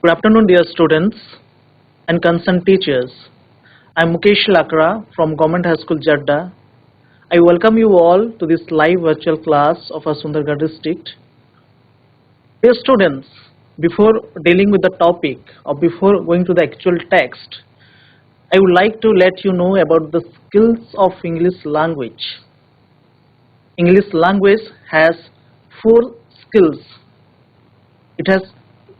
Good afternoon, dear students and concerned teachers. I am Mukesh Lakra from Government High School, Jadda. I welcome you all to this live virtual class of our Sundargarh district. Dear students, before dealing with the topic or before going to the actual text, I would like to let you know about the skills of English language. English language has 4 skills. It has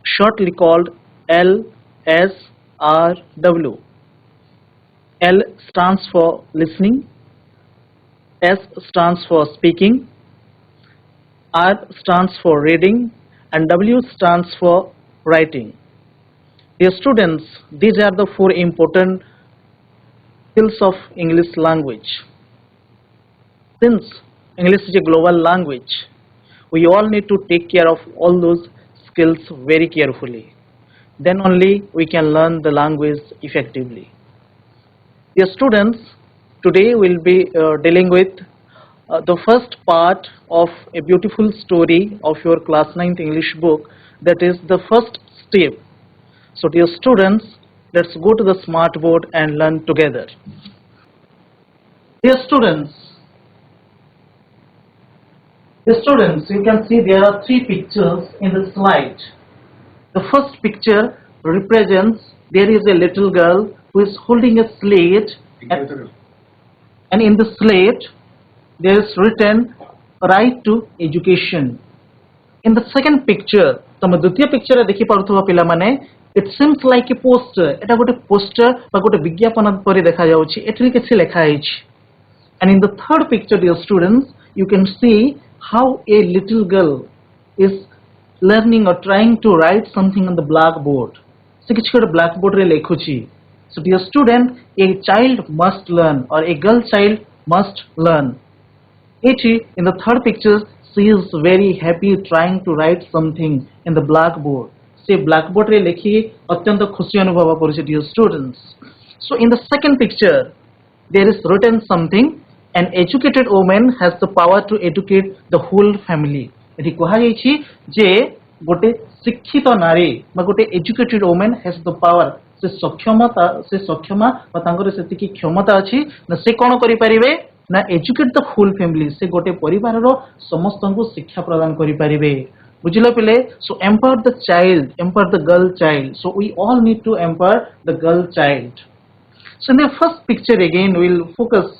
shortly called L, S, R, W. L stands for listening, S stands for speaking, R stands for reading, and W stands for writing. Dear students, these are the 4 important skills of English language. Since English is a global language, we all need to take care of all those skills very carefully. Then only we can learn the language effectively. Dear students, today we'll be dealing with the first part of a beautiful story of your class 9th English book, that is the first step. So dear students, let's go to the smart board and learn together. Dear students, you can see there are 3 pictures in the slide. The first picture represents there is a little girl who is holding a slate, and in the slate there is written right to education. In the second picture, तम द्वितीय picture देखि पारुथबा पिला माने, it seems like a poster. एटा गोटे poster बा गोटे विज्ञापन परि देखा जाउछि, एठि किछि लेखा आइछि. And in the third picture, dear students, you can see how a little girl is learning or trying to write something on the blackboard. Se kiछि gote blackboard re lekhuchi. So dear student, a child must learn, or a girl child must learn. Echi, in the third picture, she is very happy trying to write something in the blackboard. Se blackboard re lekhi atyanta khushi anubhava koruchi, dear students. So in the second picture, there is written something. An educated woman has the power to educate the whole family. एठी कहा जाइछि जे गोटे शिक्षित नारी बा गोटे educated women has the power, से सक्षमा बा तांकर सेतिकी क्षमता अछि ना से कोन करि परिबे ना एजुकेट द होल फैमिली, से गोटे परिवार रो समस्तंकु शिक्षा प्रदान करि परिबे. बुझिलो पिले. So empower the child, empower the girl child. So we all need to empower the girl child. So in the first picture again we will focus.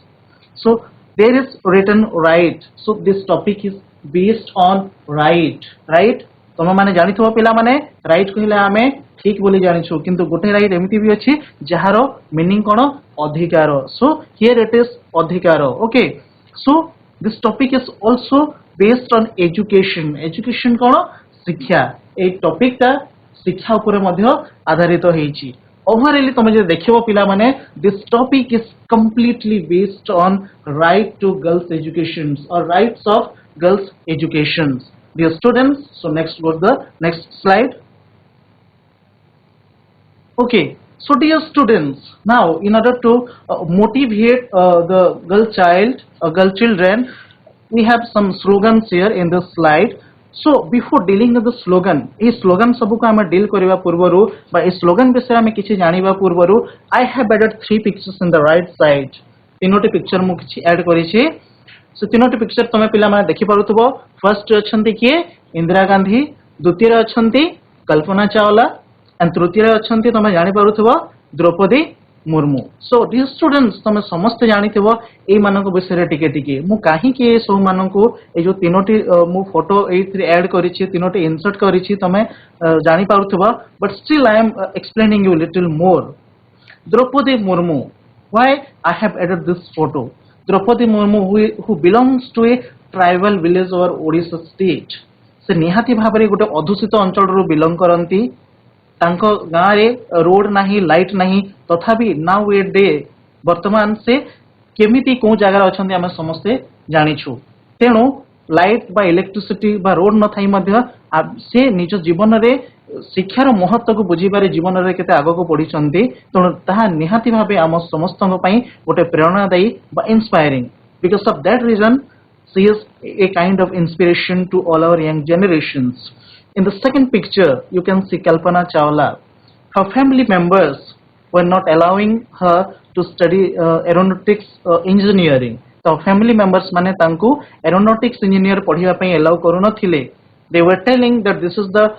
So there is written right. So this topic is based on right. Right? तम माने जानि थबो पिला माने right कहिला आमे ठीक बोली जानि छु, किंतु गोटे right एमिति भी अछि जहारो मीनिंग कोन अधिकार. So here it is अधिकार. Okay. So this topic is also based on education. Education कोन शिक्षा. ए टॉपिक ता शिक्षा ऊपर मध्ये आधारित होईछि. Overall, तुम जो देखिबो पिला माने, this topic is completely based on right to girls' education or rights of girls' education. Dear students, so next go to the next slide. Okay, so dear students, now in order to motivate the girl children, we have some slogans here in this slide. So before dealing with the slogan, A slogan सबु को आमे deal करिवा पूर्वरु बा ए slogan विषय आमे किछि जानिबा पूर्वरु, I have added 3 pictures in the right side. तीनोटी पिक्चर मु किछि ऐड करि छि. सो तीनोटी पिक्चर तमे पिला माने देखि पारुथबो. फर्स्ट अछंती किए इंदिरा गांधी, द्वितीय अछंती कल्पना चावला, एंड तृतीय अछंती तमे जानि पारुथबो Droupadi Murmu. So dear students, तमे समस्त जानिथिबो ए मानको विषय टिके टिके मु काहे कि ए सो मानको ए जो तीनोटी मु फोटो एथि ऐड करि छि, तीनोटी इंसर्ट करि छि, तमे जानि पारुथबो. But still I am explaining you little more. Droupadi Murmu, why I have added this photo. Droupadi Murmu who belongs to a tribal village or Odisha state. से निहाती भाबरे गोटे अधुषित अंचल रो बिलोंग करंती. तांको गाँ रे रोड नाही, लाइट नाही, तथापि नाउ ए डे वर्तमान से केमिति को जगह अछंती हम समस्ते जानि छु. तेणु लाइट बा इलेक्ट्रिसिटी बा रोड न थाई मध्य से निज जीवन रे शिक्षार महत्व को बुझी पारे, जीवन रे केते आगो को पढी चंती. तेणु ताहा निहाती भाबे हम समस्तन पई गोटे प्रेरणादायी बा inspiring. Because of that reason she is a kind of inspiration to all our young generations. In the second picture, you can see Kalpana Chawla. Her family members were not allowing her to study aeronautics engineering. So family members mane tanku aeronautics engineer padhiba pai allow karunathile. They were telling that this is the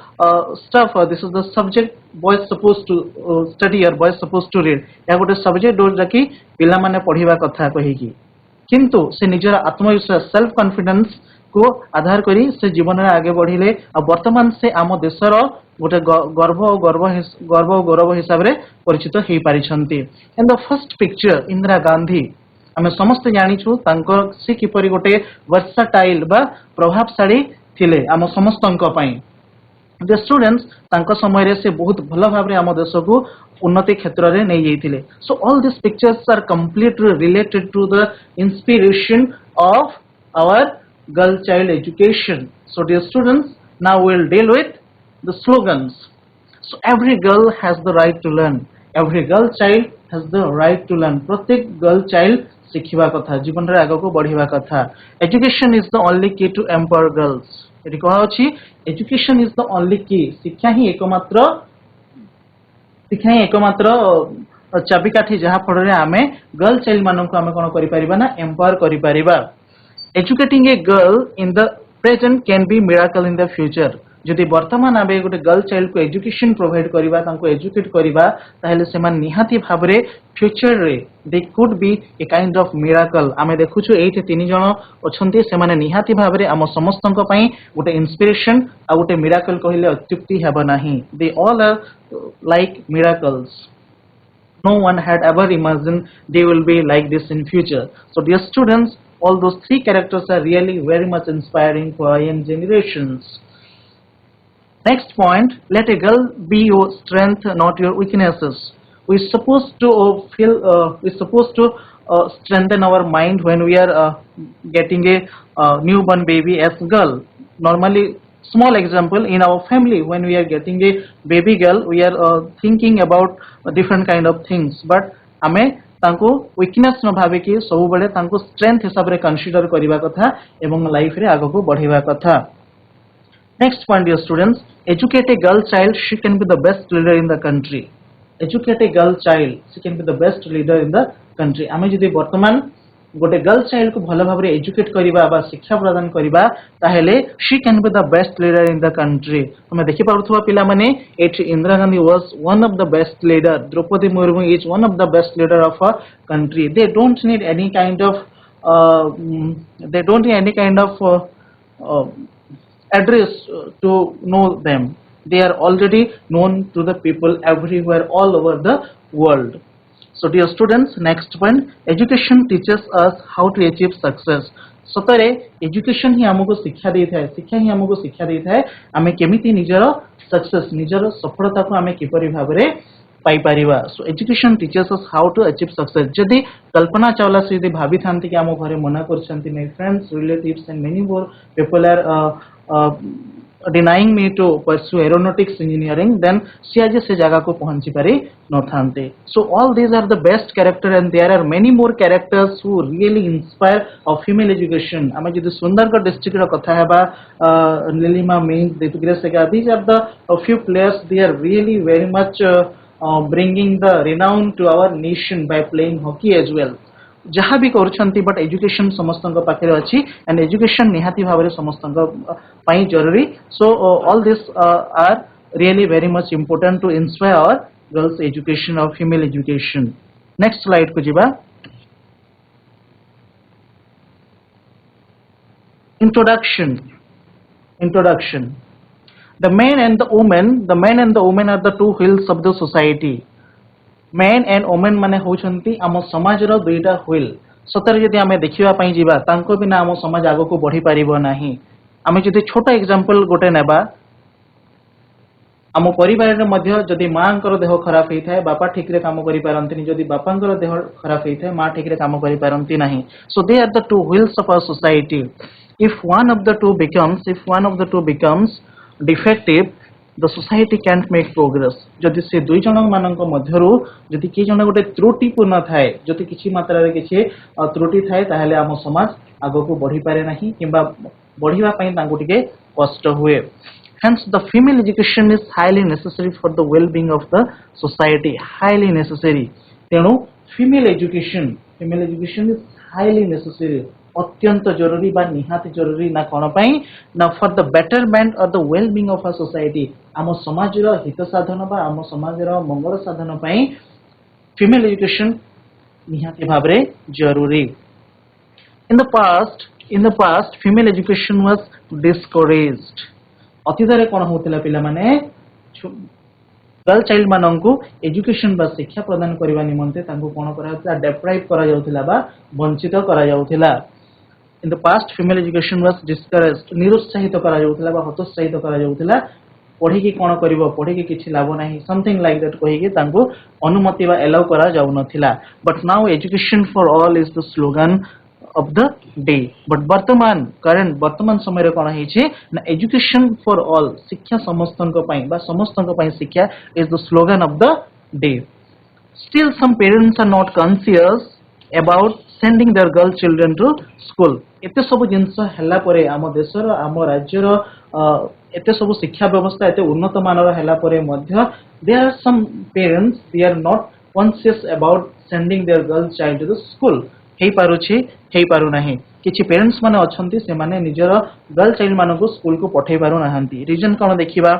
stuff, this is the subject boys supposed to study or boys supposed to read. या गोटे subject जोटा कि पिला माने पढ़िबा कथा कहिकी किंतु से निजर आत्मविश्वास सेल्फ कॉन्फिडेंस को आधार करी से जीवन में आगे बढ़िले और वर्तमान से आम देशर गोटे गौरव हिसाब से परिचित हो पारिछंती. In the first picture Indira Gandhi आम समस्त जानिछु तांको से किपरि गोटे वर्साटाइल बा प्रभावशाली थिले आम समस्तंक पई. द स्टूडेंट्स तांको समय रे से बहुत भल भाव रे आम देश को उन्नति क्षेत्र रे नै जाइथिले. So all this pictures are completely related to the inspiration of our girl child education. So dear students, now we'll deal with the slogans. So every girl has the right to learn. Every girl child has the right to learn. प्रत्येक girl child शिखिबा कथा जीवन रे आगो को बढ़िबा कथा. Education is the only key to empower girls. एठी कहा अछि education is the only key. शिक्षा ही एकमात्र चाबिकाठी जहा फड़ रे आमे गर्ल चाइल्ड मानन को आमे कोन करि परिबा ना एम्पावर करि परिबा. Educating a girl in the present can be miracle in the future. जदि वर्तमान आबे गोटे गर्ल चाइल्ड को एजुकेशन प्रोवाइड करिबा तांको एजुकेट करिबा ताहेले सेमान निहाती भाबरे फ्यूचर रे they could be a kind of miracle. आमे देखुछु एठी तीन जण अछंती सेमाने निहाती भाबरे आम समस्तंक पई गोटे इंस्पिरेशन आ गोटे मिराकल कहिले अत्युक्ति हेबा नाही. They all are like miracles. No one had ever imagined they will be like this in future. So dear students, all those three characters are really very much inspiring for young generations. Next point, let a girl be your strength, not your weaknesses. We're supposed to strengthen our mind when we are getting a newborn baby as girl. Normally, small example in our family, when we are getting a baby girl, we are thinking about different kind of things. But ame तांको weakness न भाबे कि सब बेले तांको strength हिसाब रे consider करिबा कथा एवं लाइफ रे आगो को बढ़िबा कथा. Next point dear students, educate a girl child, she can be the best leader in the country. Educate a girl child, she can be the best leader in the country. आमे जदि वर्तमान गोटे girl child को भल भाव रे educate करिबा बा शिक्षा प्रदान करिबा ताहेले she can be the best leader in the country. तमे देखि पारुथबा पिला माने एठी Indira Gandhi was one of the best leader. Droupadi Murmu is one of the best leader of a country. They don't need any kind of address to know them. They are already known to the people everywhere all over the world. So dear students, next point, education teaches us how to achieve success. सतरे education ही हमको शिक्षा देई थाए आमे केमिति निजर success निजर सफलता को आमे किपरि भाबरे पाई परिबा. So education teaches us how to achieve success. जदि कल्पना चावला से यदि भाबी थांती कि आम घरे मना करछंती my friends relatives and many more people are denying me to pursue aeronautics engineering, then she आज से जगह को पहुंची पारी न थांते. So all these are the best character and there are many more characters who really inspire of female education. आमे जदि Sundargarh district रो कथा हेबा नीलिमा मीन्स देतुग्रेसेगा, these are the few players. They are really very much bringing the renown to our nation by playing hockey as well. जहाँ भी करूछंती but education समस्तंक पाखे अछि एंड एजुकेशन निहाती भाव समस्तंक पाई जरूरी. So all this are really very much important to inspire our girls education और फीमेल एजुकेशन. नेक्स्ट स्लाइड को जीवा. Introduction. The men and the women are the two wheels of the society. Main and women माने होछंती आम समाज रो दुईटा wheel. सतरे जदि आमे देखिबा पई जीवा तांको बिना आम समाज आगो को बढ़ी पारिबो नाही. आमे जदि छोटा एग्जांपल गोटे नेबा, आम परिवार रे मध्य जदि मांकर देह खराब हेई थाए बापा ठीक रे काम करि पारंतिनी, जदि बापांकर देह खराब हेई थाए मां ठीक रे काम करि पारंती नाही. So they are the two wheels of our society. If one of the two becomes defective, the society can't make progress. जदि से दुई जन मानक मध्यरु जदि कि जन गोटे त्रुटिपूर्ण थाए, जदि किछि मात्रा रे किछि त्रुटि थाए ताहेले आम समाज आगो को बढ़ी पारे नाही किंबा बढ़िबा पई तांको टिके कष्ट हुए. Hence, the female education is highly necessary for the well-being of the society. Highly necessary. तेणु female education is highly necessary. अत्यंत जरूरी बा निहाती जरूरी ना कोन पई ना for the betterment or the well-being of a society. आम समाज रो हित साधन बा आम समाज रो मंगल साधन पई female education निहाती भाबरे जरूरी. In the past, female education was discouraged. अतीतरे कोन होतिला पिला माने गर्ल चाइल्ड माननकु एजुकेशन बा शिक्षा प्रदान करबा निमंते तांको कोन करा होतिला डेप्राइव करा जाउतिला बा वंचित करा जाउतिला. In the past, female education was discouraged. निरुत्साहित करा जाउतिला बा हतोत्साहित करा जाउतिला. पढ़ी की कोन करिवो पढ़ी की किछि लाभ नाही समथिंग लाइक दैट कहि के तांको अनुमति बा एलाउ करा जाउ नथिला. But now education for all is the slogan of the day. But वर्तमान समय रे कोन हे छै ना एजुकेशन फॉर ऑल शिक्षा समस्तन को पई बा समस्तन को पई शिक्षा is the slogan of the day. Still some parents are not conscious about sending their girl children to school. एते सब जिंस हला परे आम देशर आम राज्यर एते सब शिक्षा व्यवस्था एते उन्नत मानर हला परे मध्य there are some parents they are not conscious about sending their girl child to the school. हेई पारुछि हेई पारु नाही. किछि पेरेंट्स माने अछंती से माने निजर गर्ल चाइल्ड मानको को स्कूल को पठै पारु नाहंती. रीजन कोन देखिबा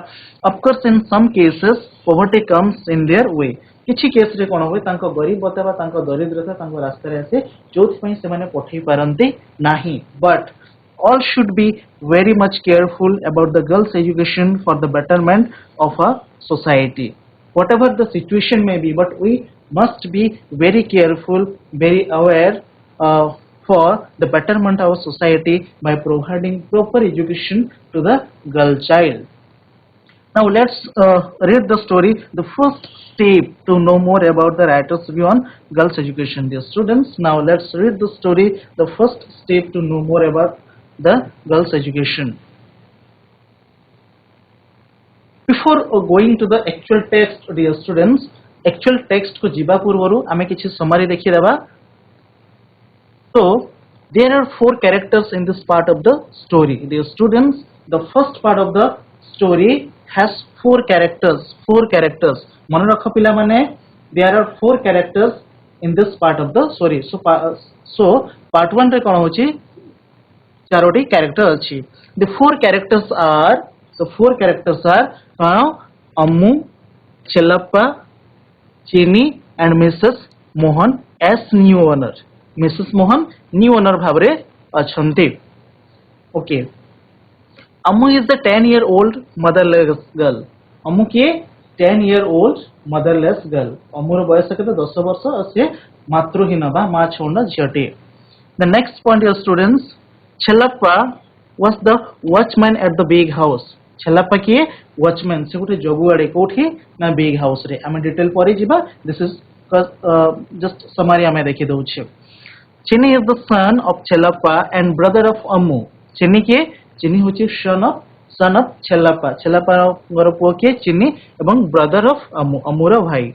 of course in some cases poverty comes in their way. किछि केस रे कोन होय तांको गरीबता बा तांको दरिद्रता तांको रास्ता रे आसे जोथि पई से माने पठै पारंती नाही. But all should be very much careful about the girls education for the betterment of a society. Whatever the situation may be, but we must be very careful, very aware for the betterment of our society by providing proper education to the girl child. Now let's read the story, the first step to know more about the writer's view on girls education. Dear students, now let's read the story, the first step to know more about the girls education. Before going to the actual text, dear students, actual text को जीवा पूर्वरु आमे किछि summary देखि देबा. So there are four characters in this part of the story. Dear students, the first part of the story has four characters. मन रख पिला माने there are four characters in this part of the story. So part 1 रे कोन होची Charoti character अछि. The four characters are Ammu, Chellappa, Chini and Mrs. Mohan as new owner. Mrs. Mohan new owner भाबरे अछंती. Okay. Ammu is the 10-year-old motherless girl. Ammu के 10-year-old motherless girl. Ammu रो बयस केते 10 वर्ष असे मातृहीन बा मा छोड़ना झियटे. The next point, dear students, Chellappa was the watchman at the big house. Chellappa के watchman से गोटे जगुआड़े कोठी ना big house रे. आमे डिटेल परे जिबा. This is just summary आमे देखि दउछे. Chini is the son of Chellappa and brother of Ammu. Chini होची son of Chellappa. Chellappa गर पुओ के Chini एवं brother of Ammu. Ammu रो भाई.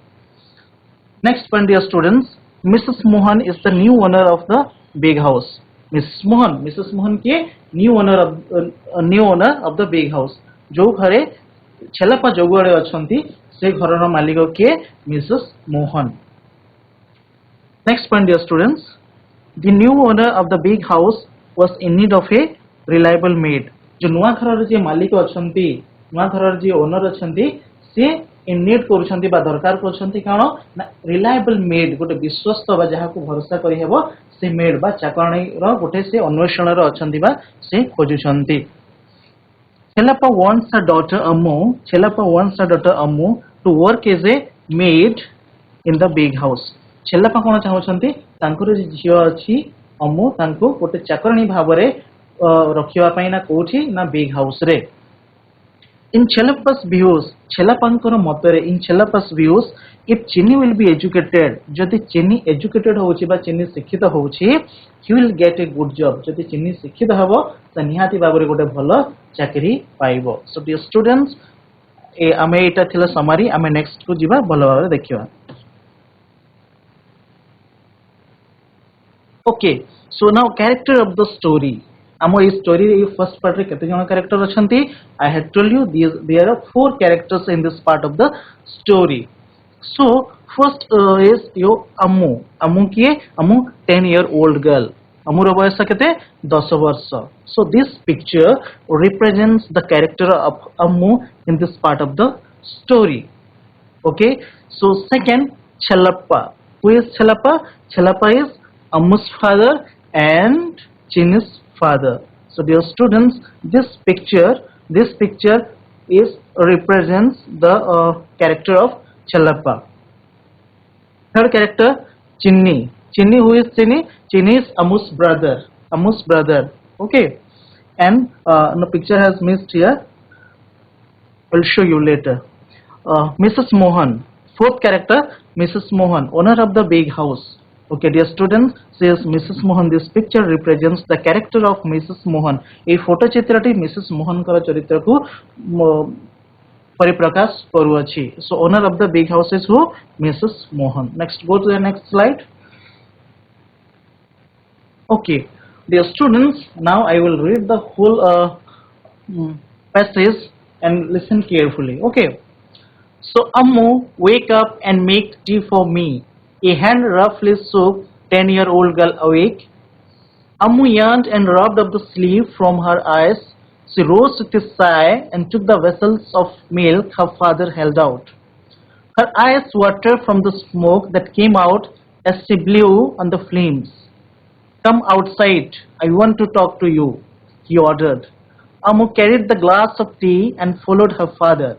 Next point, dear students, Mrs. Mohan is the new owner of the big house. Mrs. Mohan के new owner of the big house. जो घरे Chellappa जगुआड़े अछंती से घरर मालिक के Mrs. Mohan. Next point, dear students, the new owner of the big house was in need of a reliable maid. जो नुआ घरर जे मालिक अछंती नुआ घरर जे ओनर अछंती से इन नीड करूछंती बा दरकार करूछंती कानो ना रिलायबल मेड गोटे विश्वस्त बा जहा को भरोसा करि हेबो से मेड बा चाकरणी रो गोटे से अन्वेषण रो अछंती बा से खोजुछंती. Chellappa wants her daughter Ammu to work as a maid in the big house. Chellappa कोन चाहउछंती तांकर जे झियो अछि Ammu तांको गोटे चाकरणी भाबरे रखिवा पई ना कोठी ना big house रे. In Chellappa's views, if Chini will be educated, जदि Chini educated होउची बा Chini शिक्षित होउची, he will get a good job. जदि Chini शिक्षित हबो त निहाती बाबरे गोटे भलो चाकरी पाइबो. So dear students, आमे एटा थिला summary. आमे next को जिबा भलो भाबरे देखिबा. Okay, so now character of the story. आम ये स्टोरी फर्स्ट पार्ट रे केते जण कैरेक्टर अछंती I had told you there are 4 characters in this part of the story so first is यो अम्मू अम्मू किए अम्मू 10-year-old गर्ल अम्मूर बयस केते 10 वर्ष so this picture represents the character of Ammu in this part of the story okay so second Chelappa who is Chelappa Chelappa is Ammu's father and Chinny's father so dear students this picture is represents the character of Chelappa third character Chinny who is Chinny is Ammu's brother okay and the picture has missed here I'll show you later Mrs. Mohan, fourth character, Mrs. Mohan, owner of the big house. Okay, dear students, says Mrs. Mohan. This picture represents the character of Mrs. Mohan. A photo चित्रटी Mrs. Mohan का चरित्र को परिप्रकाश करुअछि. So owner of the big house is who? Mrs. Mohan. Next, go to the next slide. Okay, dear students, now I will read the whole passage and listen carefully. Okay. So Ammu, wake up and make tea for me. A hand roughly shook 10-year-old girl awake. Ammu yawned and rubbed up the sleeve from her eyes. She rose with a sigh and took the vessels of milk her father held out. Her eyes watered from the smoke that came out as she blew on the flames. Come outside, I want to talk to you, he ordered. Ammu carried the glass of tea and followed her father.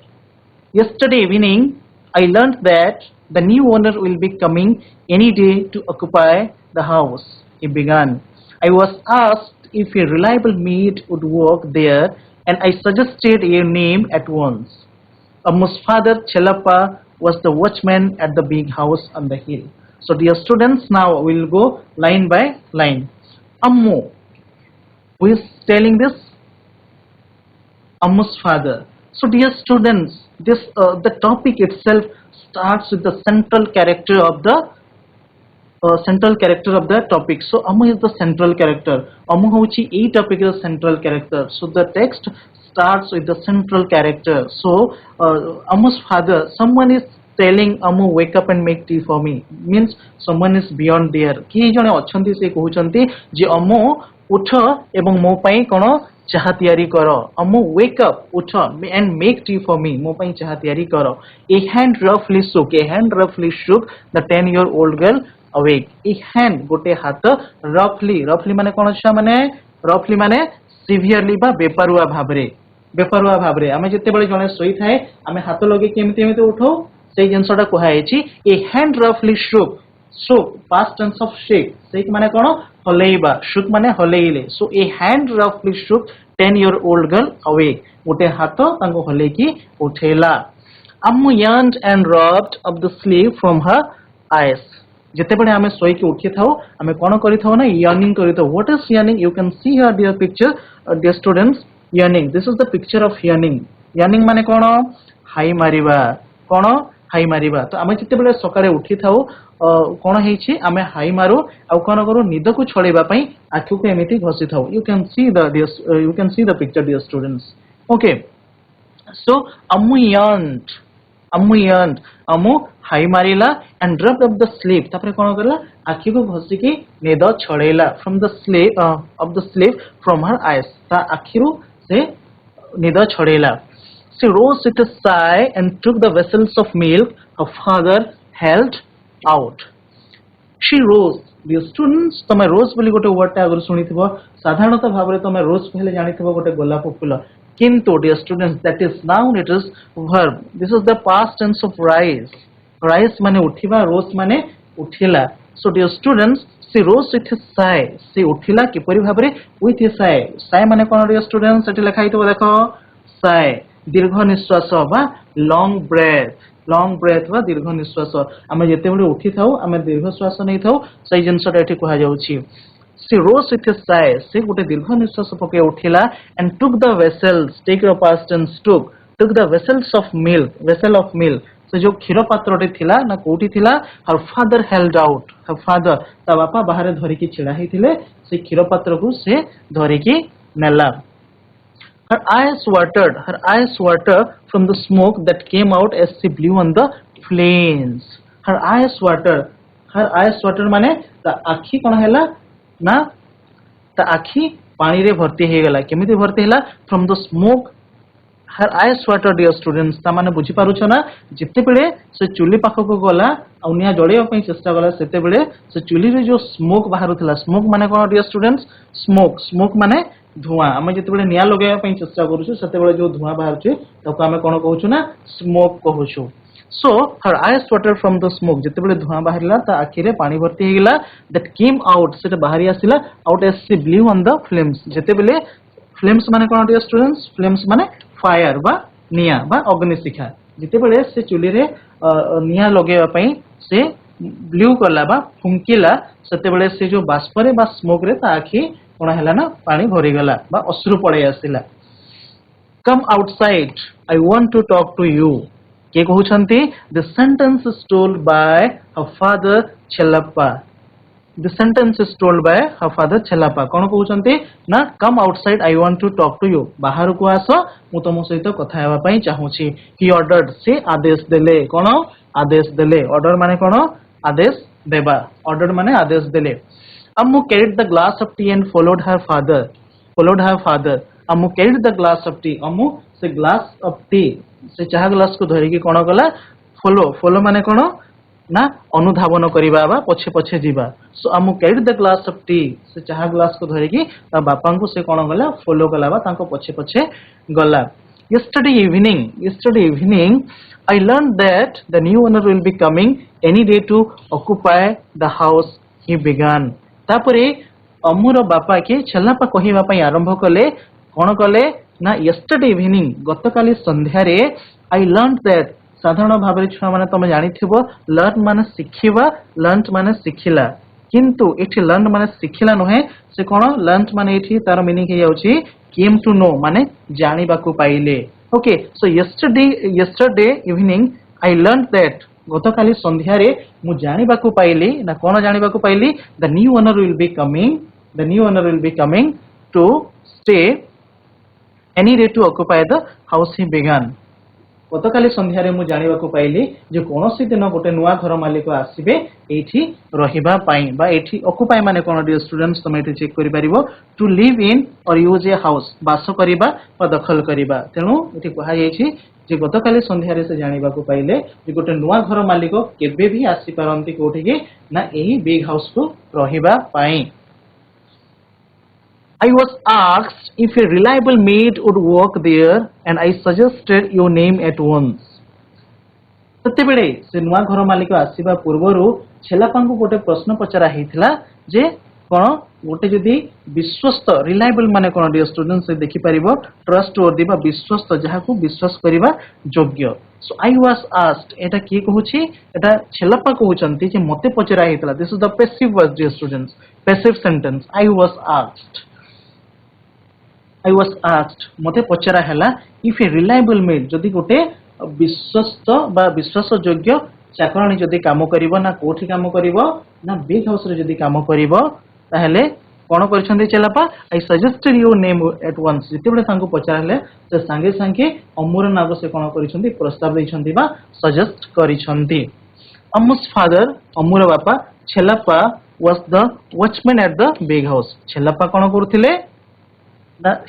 Yesterday evening, I learnt that the new owner will be coming any day to occupy the house, he began. I was asked if a reliable maid would work there and I suggested your name at once. Ammu's father, Chelappa, was the watchman at the big house on the hill. So dear students, now we will go line by line. Ammu, who is telling this? Ammu's father. So dear students, this the topic itself starts with the central character of the topic. So Ammu is the central character. Ammu hochi ei topic is central character. So the text starts with the central character. So Ammu's father, someone is telling Ammu wake up and make tea for me, means someone is beyond there. Ki jane achanti se कहउचंती J Ammu उठ एवं मो पई कोन चाहा तैयारी करो. Ammu wake up, उठ and make tea for me. मो पई चाहा तैयारी करो. A hand roughly shook the 10-year-old girl awake. A hand गोटे हाथ roughly माने कोन छ माने roughly माने severely बा बेपरुआ भाबरे आमे जते बेले जने सोई थाए आमे हाथ लगे केमते उठो सेई जिंसटा कोहायछि. A hand roughly shook past tense of shake shake माने कोन हलेइबा shook माने हलेइले. So a hand roughly shook 10-year-old girl awake. गोटे हाथ तांको हले की उठेला. Ammu yawned and rubbed up the sleeve from her eyes. जते बेले आमे सोई के उठी थाओ आमे कोन करि थाओ ना yawning करि थाओ. What is yawning? You can see here dear picture, dear students, yawning. This is the picture of yawning. Yawning माने कोन हाई मारिबा. कोन हाई मारिबा. तो आमे जते बेले सकाळे उठी थाओ कोन हेछि आमे हाई मारो आ कोन करू निद को छळेबा पई आखु को एमिति घसी थाओ. You can see the picture dear students. Okay, so Ammu yawned. Ammu हाई मारिला and rubbed up the sleeve. तापरे कोन करला आखि को घसी की निद छळेला from the sleeve from her eyes. ता आखिरु से निद छळेला. She rose with a sigh and took the vessels of milk her father held out. She rose. Dear students, तमे रोज बोली गोटे वर्ड टा अगर सुनिथिबो साधारणतः भाबरे तमे रोज पहले जानिथिबो गोटे गोलाप फूल. किंतु dear students, that is noun, it is verb. This is the past tense of rise. Rise माने उठिबा, rose माने उठिला. So dear students, she rose with a sigh. से उठिला किपरि भाबरे with a sigh. Sigh माने कोन dear students? सेठी लिखा हितो देखो. Sigh दीर्घ निश्वास बा long breath बा दीर्घ निश्वास. आमे जते बेले उठी थाउ आमे दीर्घ श्वास नै थाउ सही जिंसटा एठी कहै जाउछि. She rose with a sigh. से गोटे दीर्घ निश्वास पके उठिला and took the vessels. Take your past tense took the vessels of milk. Vessel of milk से जो क्षीर पात्रटे थिला ना कोठी थिला her father held out her father ता बापा बाहर धरिकी छिड़ा हिथिले से क्षीर पात्र को से धरिकी नेला her eyes watered from the smoke that came out as she blew on the flames her eyes watered माने ता आखी कोन हैला ना ता आखी पानी रे भर्ती हे गला केमिति भर्ती हैला from the smoke her eyes watered dear students ता माने बुझी पारुछ ना जिते बेले से चुली पाख को गला आ निया जळेय पई चेष्टा गला सेते बेले से चुली रे जो स्मोक बाहरुथला स्मोक माने कोन डियर स्टूडेंट्स स्मोक माने धुआं आमे जिते बेले निया लगाया पई चेष्टा करूछु सेते बेले जो धुआं बाहरुछि ताको आमे कोन कहूछु ना smoke कहूछु so her eyes watered from the smoke जिते बेले धुआं बाहरिला ता आखि रे पानी भर्ती हे गेला that came out सेटा बाहरी आसिला out as she blew on the flames जिते बेले flames माने कोन डियर स्टूडेंट्स flames माने फायर बा निया बा अग्निशिखा जिते बेले से चुली रे निया लगेवा पई से ब्लू कला बा फुंकिला सेते बेले से जो बाष्प रे बा स्मोक रे ता आखि कोन हैला ना पानी भरी गला बा अश्रु पड़े आसिला come outside I want to talk to you के कहउछंती the sentence is told by her father Chellappa the sentence is told by her father Chellappa कोन कहउछंती ना come outside I want to talk to you बाहर को आसो मु तुम सहित कथा हेबा पई चाहूची he ordered से आदेश देले कोन आदेश देले order माने कोन आदेश देबा ordered माने आदेश देले Ammu carried the glass of tea and followed her father Ammu carried the glass of tea Ammu से glass of tea से चाह ग्लास को धरि की कोन गला फॉलो माने कोन ना अनुधावन करिबा बा पछे पछे जीवा सो आमु carried the glass of T से चाह ग्लास को धरि की ता बापा को से कोन गला फॉलो गला बा तांको पछे पछे गला yesterday evening I learned that the new owner will be coming any day to occupy the house he began तापरे अमुर बापा के छल्लापा कहिबा पई आरंभ कले कोन कले ना yesterday evening गतकाली संध्या रे I learned that साधारण भाबरे छुआ माने तमे जानि थिबो लर्न माने सिखिबा लर्न माने सिखिला किंतु एठी लर्न माने सिखिला नहे से कोन लर्न माने एठी तार मीनिंग हे जाउची came to know माने जानिबा को पाइले okay so yesterday evening I learned that गतकाली संध्या रे मु जानिबा को पाइली ना कोन जानिबा को पाइली the new owner will be coming to stay any day to occupy the house he began गतकाली संध्या रे मु जानिबा को पाइली जे कोनोसी दिन गोटे नुवा घर मालिक आसीबे एठी रहिबा पाई बा एठी ऑक्युपाई माने कोन डियर स्टूडेंट्स तमे एठी चेक करि परिबो टू लिव इन और यूज ए हाउस बास करिबा बा दखल करिबा तेनु एठी कहा जायछि जे गतकाली संध्या रे से जानिबा को पाइले जे गोटे नुवा घर मालिक केबे भी आसी पारंती कोठी के ना एही बिग हाउस को रहिबा पाई I was asked if a reliable maid would work there and I suggested your name at once. सते बेले से नुवा घर मालिक आसीबा पूर्वरु छेलापांकु गोटे प्रश्न पचरा हेथिला जे कोन गोटे जदी विश्वस्त रिलायबल माने कोन डियर स्टूडेंट्स से देखि परिबो ट्रस्ट वर्दी बा विश्वस्त जहा को विश्वास करिबा योग्य सो आई वाज आस्क्ड एटा की कहूची एटा छेलापा कहउचंती जे मते पचरा हेथिला this is the passive word dear students passive sentence I was asked मते पचरा हैला if a reliable maid जदी गोटे विश्वस्त बा विश्वास योग्य चाकरानी जदी काम करिवो ना कोठी काम करिवो ना बिग हाउस रे जदी काम करिवो ताहेले कोन करछन्ते चलापा I suggested your name at once जति बेले तांको पचराले से संगे संगे अमूर नाम से कोन करछन्ती प्रस्ताव दैछन्ती बा सजेस्ट करिछन्ती अम्मुस फादर अमूर बापा छेलापा was the watchman at the big house छेलापा कोन करथिले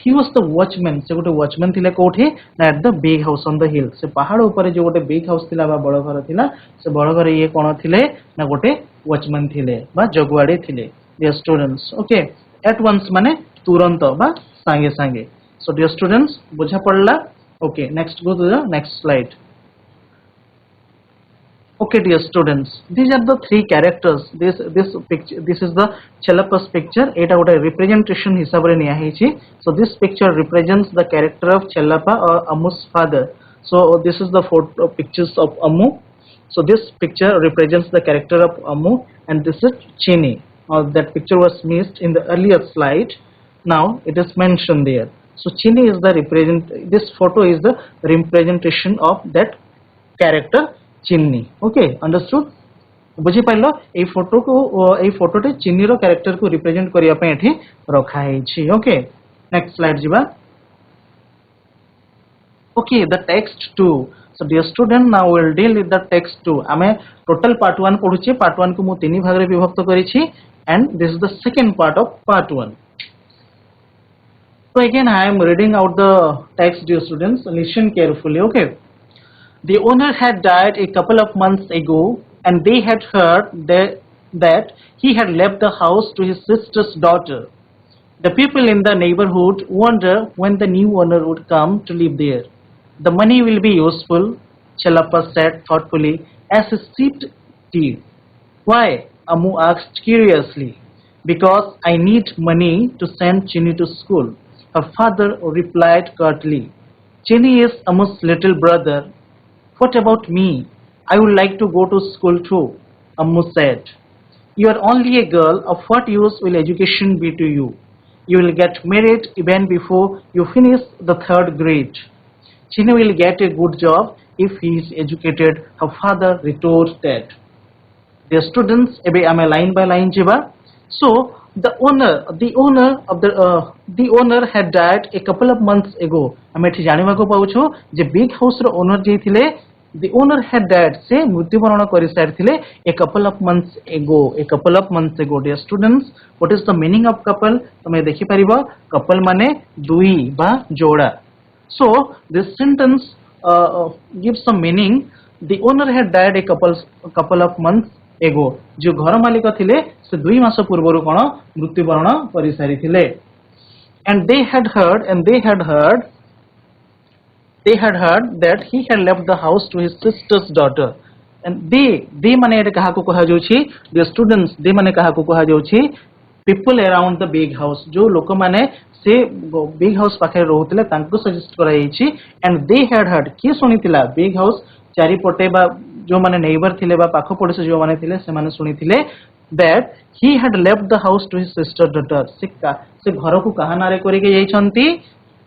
he was the watchman से गोटे watchman थिले कोठी at the big house on the hill से पहाड़ ऊपर जो गोटे big house थिला बा बड़ घर थिला से बड़ घर ये कोन थिले ना गोटे watchman थिले बा जगवाडे थिले dear students okay at once माने तुरंत बा संगे संगे so dear students बुझा पड़ला okay next go to the next slide okay dear students these are the three characters this picture this is the Chellappa's picture eta gote representation hisabare niya heichi so this picture represents the character of Chellappa or Ammu's father so this is the photo pictures of Ammu so this picture represents the character of Ammu and this is Chini that picture was missed in the earlier slide now it is mentioned there so Chini is the this photo is the representation of that character चिन्नी okay understood बुझी pile ए photo को ए फोटोटे चिन्नी रो character को represent करिया पे एठी रखा हेछि okay next slide जिबा okay the text 2 so dear student now we'll deal with the text 2 ame total part 1 पढुचे part 1 को मु तीन भाग रे विभक्त करिछि and this is the second part of part 1 so again I am reading out the text dear students listen carefully okay the owner had died a couple of months ago and they had heard that he had left the house to his sister's daughter. The people in the neighborhood wonder when the new owner would come to live there. The money will be useful, Chelappa said thoughtfully as he sipped tea. Why? Ammu asked curiously. Because I need money to send Chini to school, her father replied curtly. Chini is Ammu's little brother. What about me? I would like to go to school too, Ammu said. You are only a girl, of what use will education be to you? You will get married even before you finish the 3rd grade. Chini will get a good job if he is educated, her father retorted. Dear students, ebe ame line by line jiba. So the owner had died a couple of months ago. Ame ethi janiba ko pauchu je big house ro owner je thile the owner had died se mrityu baରଣ କରି ସାରିଥିଲେ a couple of months ago dear students what is the meaning of couple ତମେ ଦେଖି परिबो couple माने दुई बा जोड़ा so this sentence gives some meaning the owner had died a couple of months ago जो घर मालिक थिले से 2 मास पूर्वरु कोन मृत्यु वरण करि सारिथिले and they had heard that he had left the house to his sister's daughter and they माने एटा कहा को कहा जाउछि the students they माने कहा को कहा जाउछि people around the big house जो लोक माने से big house पाखे रहउतले तांको suggest कराइछि and they had heard की सुनितिला big house चारि पटे बा जो माने नेबर थिले बा पाखो पड़ोसी जो माने थिले से माने सुनिथिले that he had left the house to his sister daughter से घर को कहा नारे करि के जाइछंती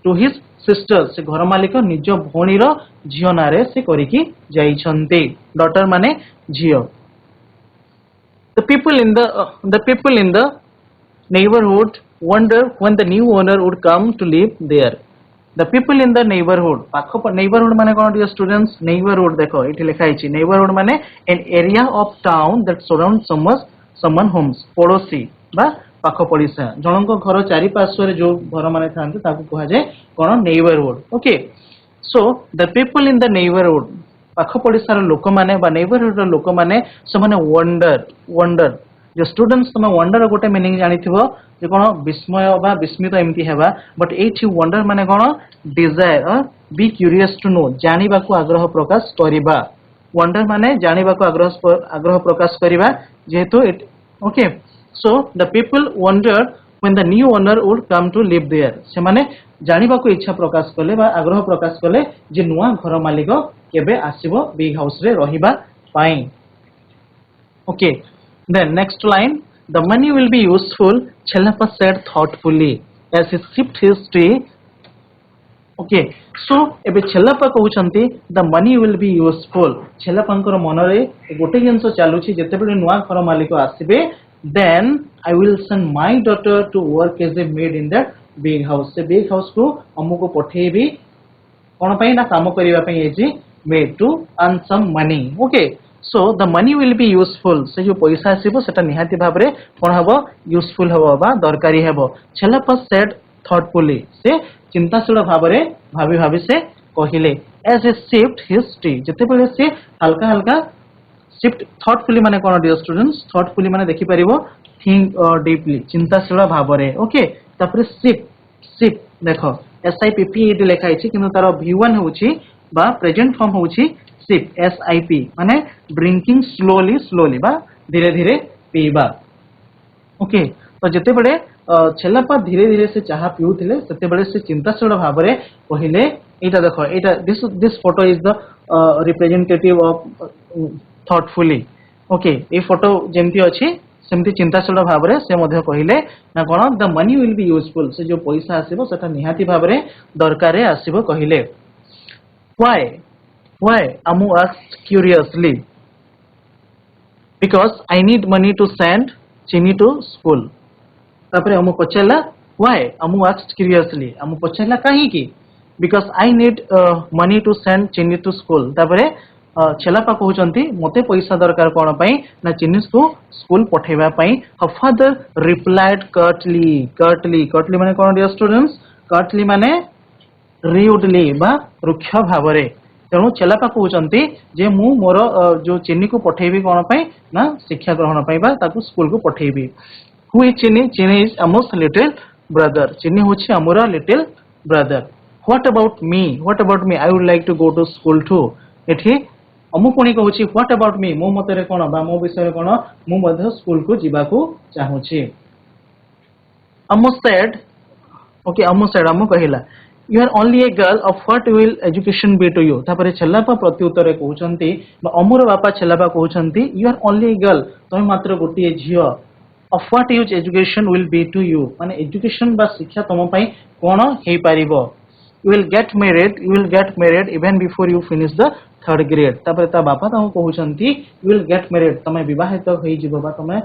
to his sister से घर मालिक निज भौणी रो झियो नारे से करि की जाइछंती daughter माने झियो the people in the neighborhood wonder when the new owner would come to live there the people in the neighborhood पाखो neighborhood माने कोन डियर स्टूडेंट्स neighborhood देखो एठी लिखा हिची neighborhood माने an area of town that surrounds someone homes पड़ोसी बा पाखो पड़िसा जनको घर चारि पार्श्व रे जो घर माने थांते ताकू कहा जाय कोन neighborhood okay so the people in the neighborhood पाखो पड़िसा रो लोक माने बा neighborhood रो लोक माने से माने wonder जो स्टूडेंट्स तुम वंडर गोटे मीनिंग जानिथिबो जे कोन विस्मय बा विस्मित एमती हेबा बट एठी वंडर माने कोन desire be curious to know जानिबा को आग्रह प्रकाश करिबा वंडर माने जानिबा को आग्रह प्रकाश करिबा जेहेतु okay so the people wondered when the new owner would come to live there से माने जानिबा को इच्छा प्रकाश करले बा आग्रह प्रकाश करले जे नुवा घर मालिक केबे आसीबो बिग हाउस रे रहिबा पाई okay then next line the money will be useful Chelappa said thoughtfully as he sipped his tea okay so ebe Chelappa कहउचंती the money will be useful Chelappaଙ୍କର मनरे गोटे जिंस चालुची जते बेले नुवा घर मालिक आसीबे then I will send my daughter to work as a maid in that big house से big house को हमको पठेबी कोन पई ना काम करिवा पई एजी maid to earn some money okay so the money will be useful से जो पैसा आसीबो सेटा निहाती भाबरे कोन हबो यूजफुल हबो बा दरकारी हबो Chelappa said thoughtfully से चिंताशील भाबरे भाबी से कहिले as he sipped his tea जते बेले से हल्का हल्का sipped thoughtfully माने कोन डियर स्टूडेंट्स thoughtfully माने देखि परिबो think deeply चिंताशील भाबरे ओके तापरे sip देखो SIPP एडी लिखा हिची किंतु तारो V1 होची बा प्रेजेंट फॉर्म होची sip SIP माने ड्रिंकिंग स्लोली बा धीरे धीरे पीबा ओके तो जते बडे Chelappa धीरे धीरे से चाहा पिउथिले सेते बडे से चिंताशील भाबरे कहिले एटा देखो एटा this photo is the representative of thoughtfully okay ए फोटो जेमती अछि सेमती चिंताशील भाबरे से मध्य कहिले ना कोन the money will be useful से जो पैसा आसीबो सेटा निहाती भाबरे दरकारे आसीबो कहिले Why? Amu asked curiously. Because I need money to send Chini to school. तापरे अमु पचारला why? Amu asked curiously. Amu पचारला काहीकि? Because I need money to send Chini to school. तापरे छेलापा कहउचंती मते पैसा दरकार कोन पई ना चिन्नी को स्कूल पठेबा पई. Her father replied curtly माने कोन डियर स्टूडेंट्स? Curtly माने rudely बा रुक्ष भावरे. तेणु छेलापा कहउचंती जे मु मोर जो चिन्नी को पठेबी कोन पई ना शिक्षा ग्रहण पई बा ताकू स्कूल को पठेबी. Who is Chini? Chini is Amu's little brother. Chini होछि अमुरा little brother. What about me? I would like to go to school too. एठी अमु पुणी कहउछि what about me? मो मतरे कोन बा मो विषय कोन मु मध्य स्कूल को जिबा को चाहूछि. Amu said अमु कहिला you are only a girl, of what will education be to you? तापरे छेलापा प्रत्युत्तरे कहउचंती अमुर बापा छेलापा कहउचंती you are only a girl, तमे मात्र गोटिए झियो. Of what use education will be to you? माने education बा शिक्षा तम पई कोन हेई पारिबो. You will get married even before you finish the third grade. तापरे ता बापा ताऊ कहउचंती you will get married, तमे विवाहित होई जिवो बा तमे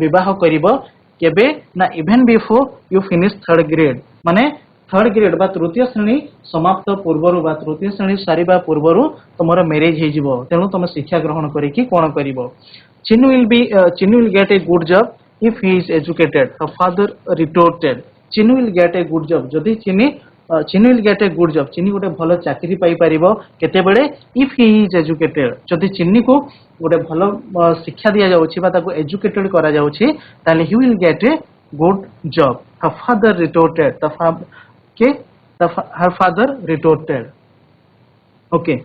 विवाह करिवो केबे ना even before you finish third grade. माने थर्ड ग्रेड बा तृतीय श्रेणी समाप्त पूर्वरु बा तृतीय श्रेणी सारिबा पूर्वरु तमरो मैरिज हे जिवो. तेनु तमे शिक्षा ग्रहण करिकि कोन करिवो. Chinu will get a good job if he is educated. Her father retorted. Chinu will get a good job. जदि Chinu will get a good job. Chini गोटे भलो चाकरी पाई परिबो केते बेले if he is educated. जदि चिन्नी को गोटे भलो शिक्षा दिया जाउछि बा ताको एजुकेटेड करा जाउछि ताले he will get a good job. Her father retorted. Her father retorted. Okay.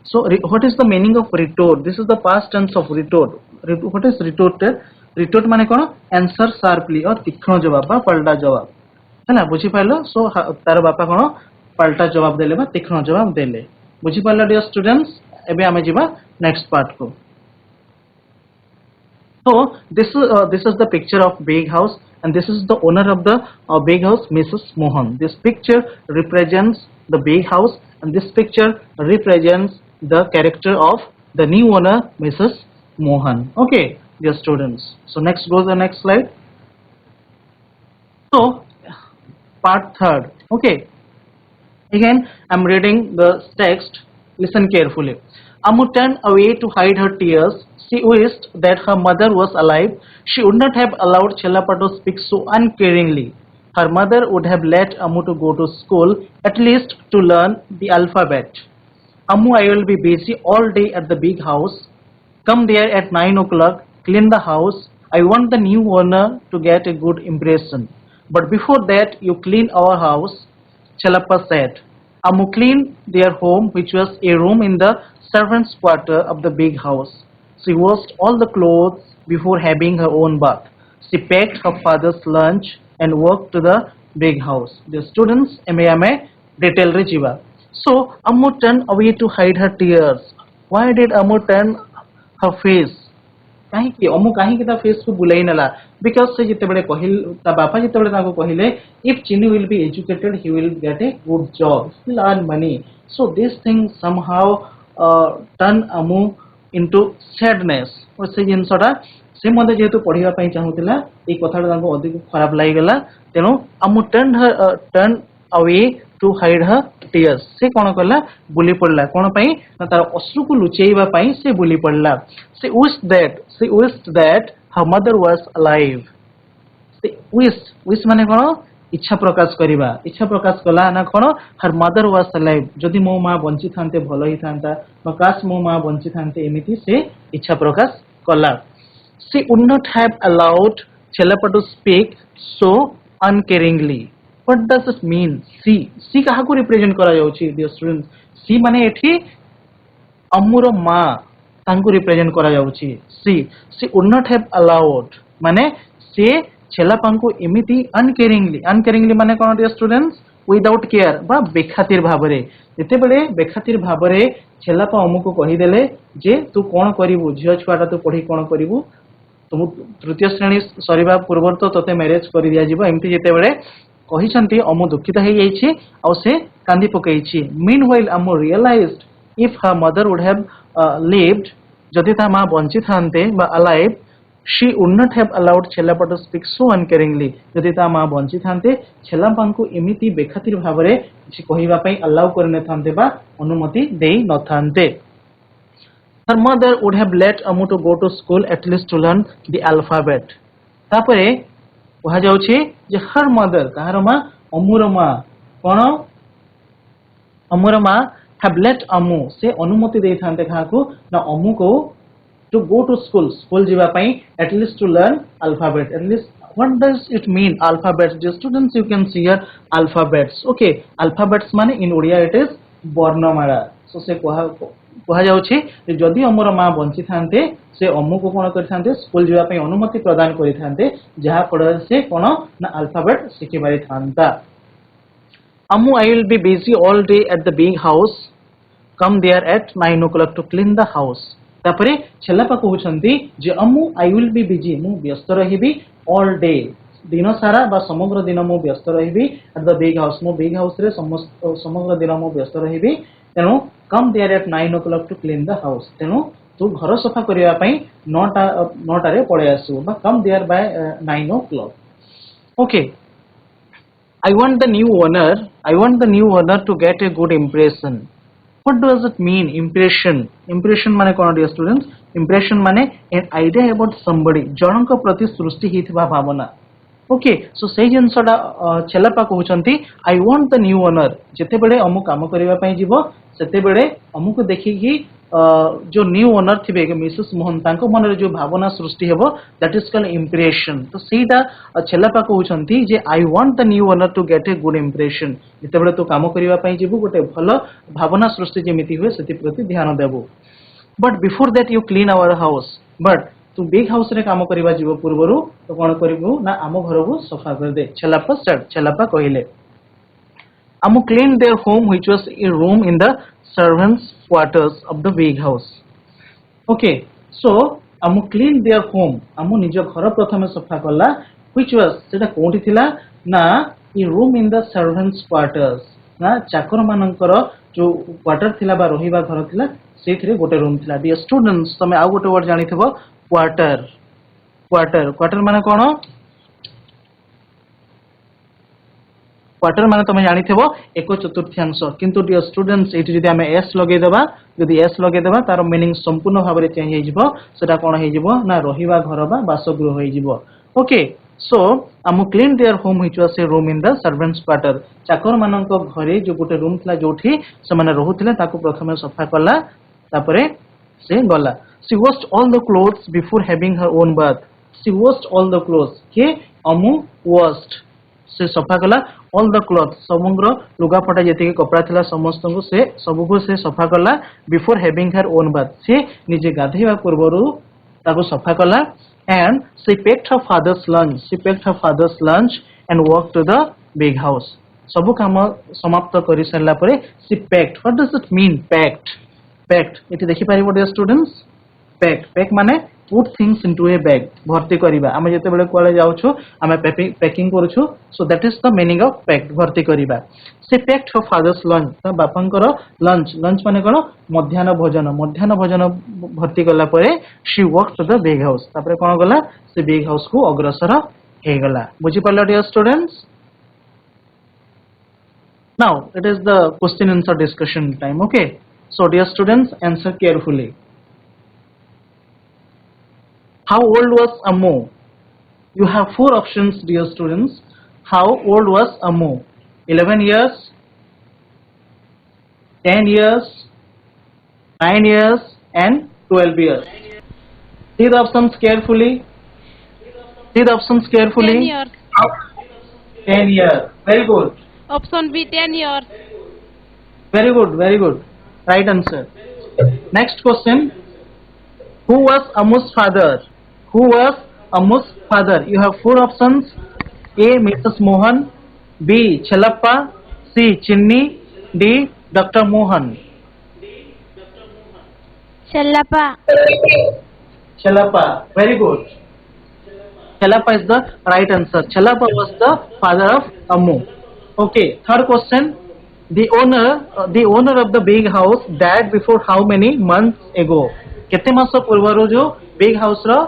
So what is the meaning of retort? This is the past tense of retort. What is retorted? Retort माने कोन? Answer sharply और तीक्ष्ण जवाब बा पलटा जवाब. हैला बुझी pilo. सो तार बापा कोन पलटा जवाब देले बा तीक्ष्ण जवाब देले. बुझी पाइलो डियर स्टूडेंट्स. एबे आमे जिबा नेक्स्ट पार्ट को. So this is the picture of big house and this is the owner of the big house, Mrs. Mohan. This picture represents the big house and this picture represents the character of the new owner, Mrs. Mohan. Okay, dear students. So next goes the next slide. So part third. Okay. Again, I'm reading the text. Listen carefully. Amu turned away to hide her tears. She wished that her mother was alive. She would not have allowed Chelapa to speak so uncaringly. Her mother would have let Amu to go to school, at least to learn the alphabet. Amu, I will be busy all day at the big house. Come there at 9 o'clock, clean the house. I want the new owner to get a good impression. But before that, you clean our house, Chelapa said. Amu cleaned their home, which was a room in the servants' quarter of the big house. She washed all the clothes before having her own bath. She packed her father's lunch and walked to the big house. The students, ame detail rejiva. So Amu turned away to hide her tears. Why did Amu turn her face? काहे अमु काहे ता face को बुलाई नला because से जिते बडे कहिल ता बापा जिते बडे ताको कहिले if Chini will be educated he will get a good job will earn money so this thing somehow turn Amu into sadness और से जिनसटा से मते जेतु पढिबा पई चाहुतिला ए कथाडा ताको अधिक खराब लागि गेला तेनो Amu turn away to hide her tears से कोन करला बुली पड़ला कोन पई ना तार अश्रु को लुचेइबा पई से बुली पड़ला से wished that her mother was alive से wish माने कोन इच्छा प्रकाश कला ना कोन her mother was alive जदि मो मां बंची थांते भलो ही थांता काश मो मां बंची थांते एमिति से इच्छा प्रकाश कला she would not have allowed Chelapa to speak so uncaringly. What does it mean? C कहा को रिप्रेजेंट करा जाउची डियर स्टूडेंट्स C माने एठी अम्मुर मां तांको रिप्रेजेंट करा जाउची she would not have allowed माने से छेलापांको एमिति अनकेयरिंगली माने कोन डियर स्टूडेंट्स विदाउट केयर बा बेखातिर भाबरे जते बेले बेखातिर भाबरे छेलापा अमुको कहि देले जे तू कोन करिवु झियो छुआटा तू पढी कोन करिवु तुम तृतीय श्रेणी सरीबा पूर्व तो तते मैरिज करि दिया जिवो एमिति जते बेले कहिसंती अमु दुखित हे जाईछि आ से कांदी पकैछि meanwhile Amu realised if her mother would have lived, jodi ta ma bonchi thante ba alive, she would not have allowed Chelapa to speak so uncaringly. Jodi ta ma bonchi thante Chelapa को एमिति बेखातिर भावरे किछि कहिबा पई allow करने थांते बा अनुमति देई न थांते. Her mother would have let Amu to go to school at least to learn the alphabet. तापरे कहा जाउछि जे her mother कहार मा अमुर मा कोन अमुर मा have let Amu से अनुमति देई थांते काको ना अमु को to go to school jiba pai at least to learn alphabet. At least what does it mean alphabets? Dear students, you can see here alphabets. Okay, alphabets mane in Odia it is barnamara. So se कहा जाउछि जदि अमर मां bunchy थांते से अमु को कोन करि थांते school जिबा पई अनुमति प्रदान करि थांते जहा पडर से कोन ना अल्फाबेट सिखि बारी थांता. Amu, I will be busy all day at the big house. Come there at 9 o'clock to clean the house. तापरे छेलापा कहउछंती जे अमु I will be busy मु व्यस्त रहिबी all day दिन सारा बा समग्र दिन मु व्यस्त रहिबी at the big house मु big house रे समग्र दिन मु व्यस्त रहिबी तेनु come there at 9 o'clock to clean the house. तेनु तू घर सफा करिया पई 9टा रे पळे आसु बा come there by 9 o'clock. Okay, I want the new owner to get a good impression. What does it mean impression? Impression माने कोन डियर स्टूडेंट्स? Impression माने an idea about somebody जनक प्रति सृष्टि हितबा भावना. ओके, सो सेही जिंसडा छेलापा कहउचंती I want the new owner. जेते बेले अमु काम करिवा पई जीवो सेते बेले अमु को देखिकी जो न्यू ओनर थिबे मिसेस मोहन तांको मन रे जो भावना सृष्टि हेबो दैट इज कॉल्ड इंप्रेशन. तो सेटा छेलापा कहउचंती जे I want the new owner to get a good impression. जेते बेले तो काम करिवा पई जीवो गोटे भलो भावना सृष्टि जेमिति होय सेति प्रति ध्यान देबो. But before that you clean our house. But तू बिग हाउस रे काम करिवा जीवो पूर्वरु तो कोन करिवो ना आमो घर को सफा कर दे. छेलापा कहिले Amu cleaned their home, which was a room in the servants' quarters of the big house. Okay, so Amu cleaned their home. Amu nijo ghar prathame safa kala, which was seta कोंठी थिला ना a room in the servants' quarters. ना चाकर मानकर जो quarter थिला बा रहिबा घर थिला सेथिरे गोटे रूम थिला. Dear students, तमे आ गोटे वर्ड जानिथबो क्वार्टर माने कोन? क्वार्टर माने तमे जानि थेबो एक चतुर्थांश. किंतु डियर स्टूडेंट्स एठी जदि हमें एस लगे देबा तार मीनिंग संपूर्ण भाव रे चेंज हे जिवो. सेटा कोन हे जिवो ना रहिबा घर बा बासगृह हे जिवो. ओके, सो आमु clean their home which was a room in the servants quarter. चाकर मानक घरे जो गोटे रूम थिला जोठी से माने रहुथिले ताको प्रथमे सफा कला तापरे से गला. She washed all the clothes before having her own bath. She washed all the clothes के अमु वॉश्ड से सफा कला ऑल द क्लॉथ समग्र लुगापटा जेतिके कपड़ा थिला समस्त को से सबको से सफा कला before having her own bath. से निजे गाधेबा पूर्वरु ताको सफा कला. And she packed her father's lunch and walk to the big house. सब काम समाप्त करि सरला परे she packed. What does it mean packed? एठी देखि पारिबो डियर स्टूडेंट्स. पैक माने put things into a bag भर्ती करिबा. आमे जते बेले कोले जाउछु आमे पैकिंग करूछु. So that is the meaning of packed भर्ती करिबा. से पैक्ड हर फादर्स लंच त बापांकर लंच माने कोन मध्याह्न भोजन भर्ती कला परे she walk to the big house. तापरे कोन गला से बिग हाउस को अग्रसर हे गला. बुझी पल्ला dear students? Now it is the question answer discussion time. Okay, so dear students answer carefully. How old was Amu? You have 4 options, dear students. How old was Amu? 11 years, 10 years, 9 years, and 12 years. See the options carefully. 10 years. 10 years. Very good. Option B, 10 years. Very good. Right answer. Next question. Who was Amu's father? You have 4 options. A. Mrs. Mohan, B. Chelappa, C. Chinni, D. Dr. Mohan. Chelappa. Very good. Chelappa is the right answer. Chelappa was the father of Amu. Okay, third question. the owner of the big house died before how many months ago? केते मास पूर्वरु जो big house रो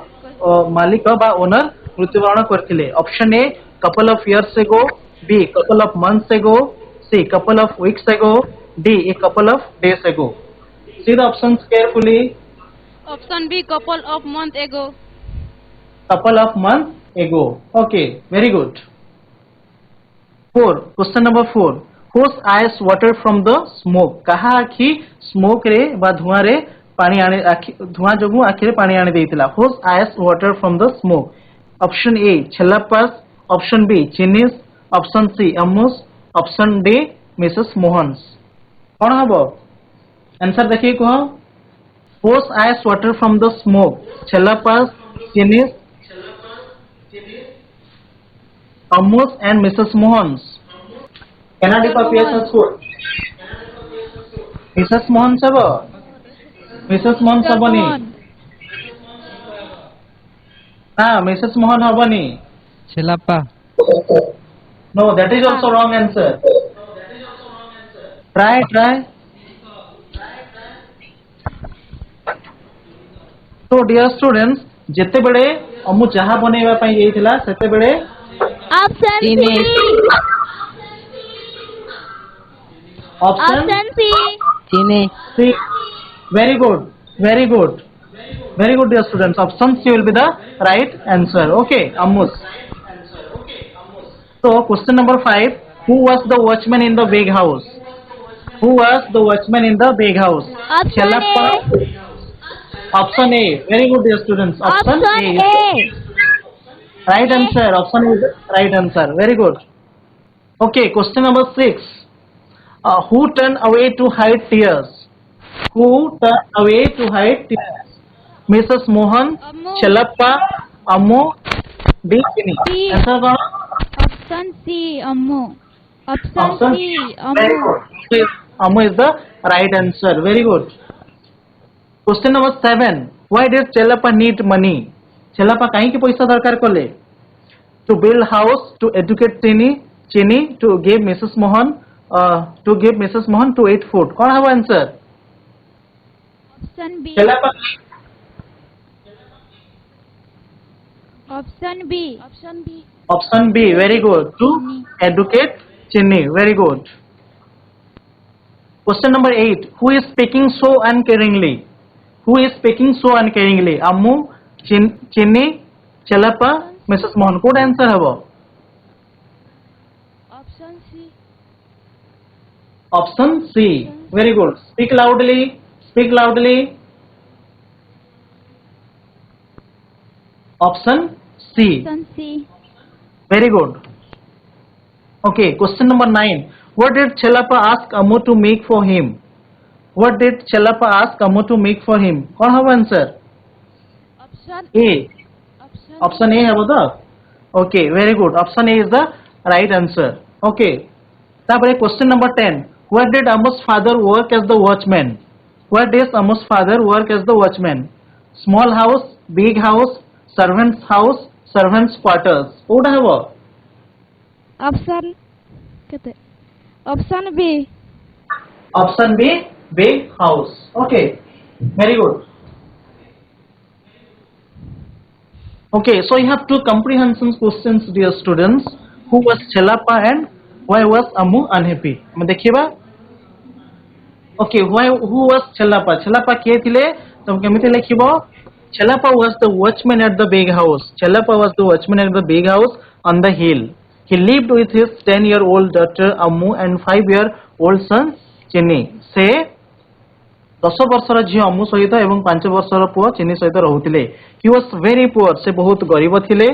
मालिक बा owner मृत्युवरण करथिले? Option A couple of years ago, B couple of months ago, C couple of weeks ago, D a couple of days ago. See the options carefully. Option B, couple of months ago. Couple of months ago. Okay, very good. 4. Question number 4. Whose eyes water from the smoke? कहा आखि smoke रे बा धुआं रे पानी आने धुआं जोगु आखि रे पानी आने देइतिला? Whose eyes water from the smoke? Option A Chellappa's, Option B Chinese, Option C Ammu's, Option D Mrs. Mohan's. कौन हबो? आंसर देखिए कहो. Whose eyes water from the smoke? Chellappa's, Chinese, Ammu's and Mrs. Mohan's. Canada PSS code. Mrs. Mohan sabo. Mrs. Mohan sabani. Mrs. Mohan habani. Chellappa. No, that is also wrong answer. Try. So dear students, जेते बेले अमु चाहा बनेवा पई गेइथिला सेते बेले Option C. Option C. Chini. C. Very good, dear students. Option C will be the right answer. Okay, Ammus. So, question number 5. Who was the watchman in the big house? Who was the watchman in the big house? Option A. Option A. Very good, dear students. Option A. Right answer. Option A is the right answer. Very good. Okay, question number 6. Who turned away to hide tears? Who turned away to hide tears? Mrs. Mohan, Ammu. Chellappa, Ammu, D. Chini. C. Answer कौन? Option C, Ammu. Option Option C, Very Ammu. good. Ammu is the right answer. Very good. Question number 7. Why did Chellappa need money? Chellappa काहे की पैसा दरकार कले? To build house, to educate Chini, to give Mrs. Mohan, to eat food. कौन है वो answer? Option B. Chellappa. Option B. Option B. Option B. Very good. To educate Chini. Very good. Question number 8. Who is speaking so uncaringly? Who is speaking so uncaringly? Ammu, Chini, Chellappa, Mrs. Mohan. Good answer habo. Option C. Option C. Very good. Speak loudly. Speak loudly. Option C. Option C. Very good. Okay. Question number 9. What did Chellappa ask Ammu to make for him? What did Chellappa ask Ammu to make for him? कौन है वो answer? Option A. Option A है वो तो? Okay. Very good. Option A is the right answer. Okay. तापर question number 10. Where did Ammu's father work as the watchman? Where does Ammu's father work as the watchman? Small house, big house, servant's house, servant's quarters. कोड़ा है वो? Option कितने? Option B. Option B, big house. Okay, very good. Okay, so you have two comprehension questions, dear students. Who was Chellappa and why was Ammu unhappy? हम देखिए बा. Okay, who was Chellappa? Chellappa किए थिले? तो केमिति लिखिबो? Chellappa was the watchman at the big house. Chellappa was the watchman at the big house on the hill. He lived with his 10-year-old daughter Ammu and 5-year-old son Chini. से 10 वर्षर झील अम्मु सहित एवं 5 वर्षर पुआ चिनी सहित रहुतिले. He was very poor. से बहुत गरीब थिले.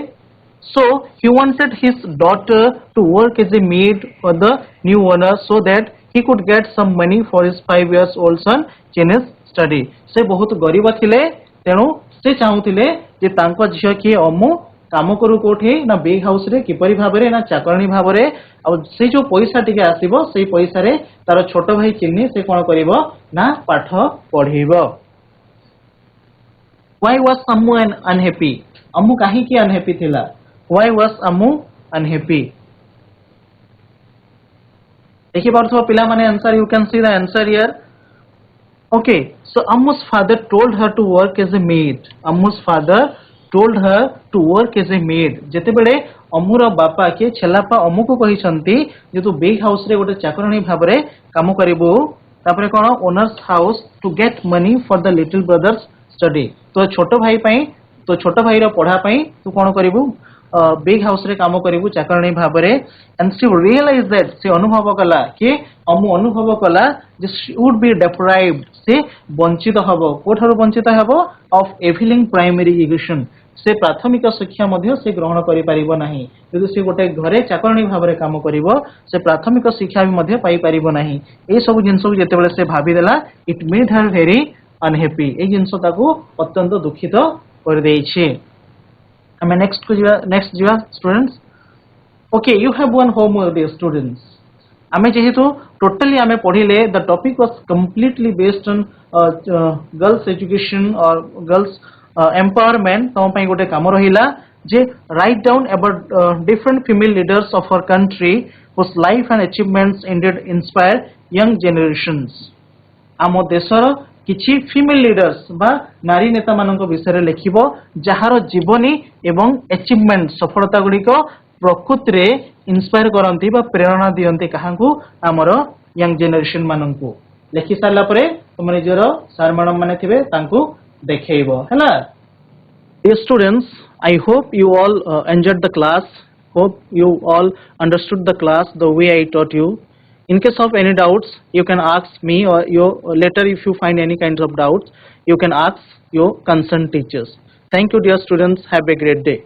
So he wanted his daughter to work as a maid for the new owner so that he could get some money for his 5-year-old son Chini's study. से बहुत गरीब थिले तेणु से चाहूतिले जे तांको झील किए अम्मु काम करू कोठी ना बिग हाउस रे किपरि भाबरे ना चाकरणी भाबरे आ से जो पैसा टिके आसीबो सेई पैसा रे तार छोट भाई चिन्नी से कोन करिवो ना पाठ पढिबो. Why was Ammu unhappy? Ammu काहे की unhappy थिला? Why was Ammu unhappy? देखि पारथो पिला माने answer, you can see the answer here. Okay, so Ammu's father told her to work as a maid. Ammu's father told her to work as a maid. जेतेबेले अम्मुर बापा के छेलापा अम्मु को कहिसंती जे तू bake house रे गोटे चाकराणी भाबरे काम करिवो, तापरे कोन owner's house to get money for the little brother's study. तो छोटो भाई पई, तो छोटो भाई रो पढ़ा पई तू कोन करिवो, बिग हाउस रे काम करिवो चाकराणी भाबरे. एंड शी रियलाइज दैट, से अनुभव कला कि अम्मु अनुभव कला जे शी वुड बी डेप्राइव्ड, से वंचित हबो. कोठारो वंचित हबो? Of availing primary education. से प्राथमिक शिक्षा मध्य से ग्रहण करि परिबो नाही. यदि से गोटे घरे चाकराणी भाबरे काम करिवो, से प्राथमिक शिक्षा भी मध्य पाई परिबो नाही. ए सब जिंस को जेतेबेले से भाबी देला, it made her very unhappy. ए जिंस ताको अत्यंत दुखित कर देइछे. हमें नेक्स्ट को जीवा students. Okay, you have one homework dear students. आमे जेहेतु टोटली आमे पढ़िले, the topic was completely based on girls education और गर्ल्स एम्पावरमेंट. तम पई गोटे काम रहिला जे write down about different female leaders of our country whose life and achievements indeed inspire young generations. आम देशर किछि फीमेल लीडर्स बा नारी नेता मानक विषय लिखिबो, जहार जीवनी एवं अचीवमेंट सफलता गुड़िक प्रकृति रे इंस्पायर करंती बा प्रेरणा दियंती काहाकू, हमर यंग जनरेशन मानकू. लिखि सारला परे तुम निजर सर मैडम माने थिबे तांकू देखैबो हैला. Dear students, I hope you all enjoyed the class. Hope you all understood the class the way I taught you. In case of any doubts, you can ask me, or your later if you find any kinds of doubts, you can ask your concerned teachers. Thank you dear students. Have a great day.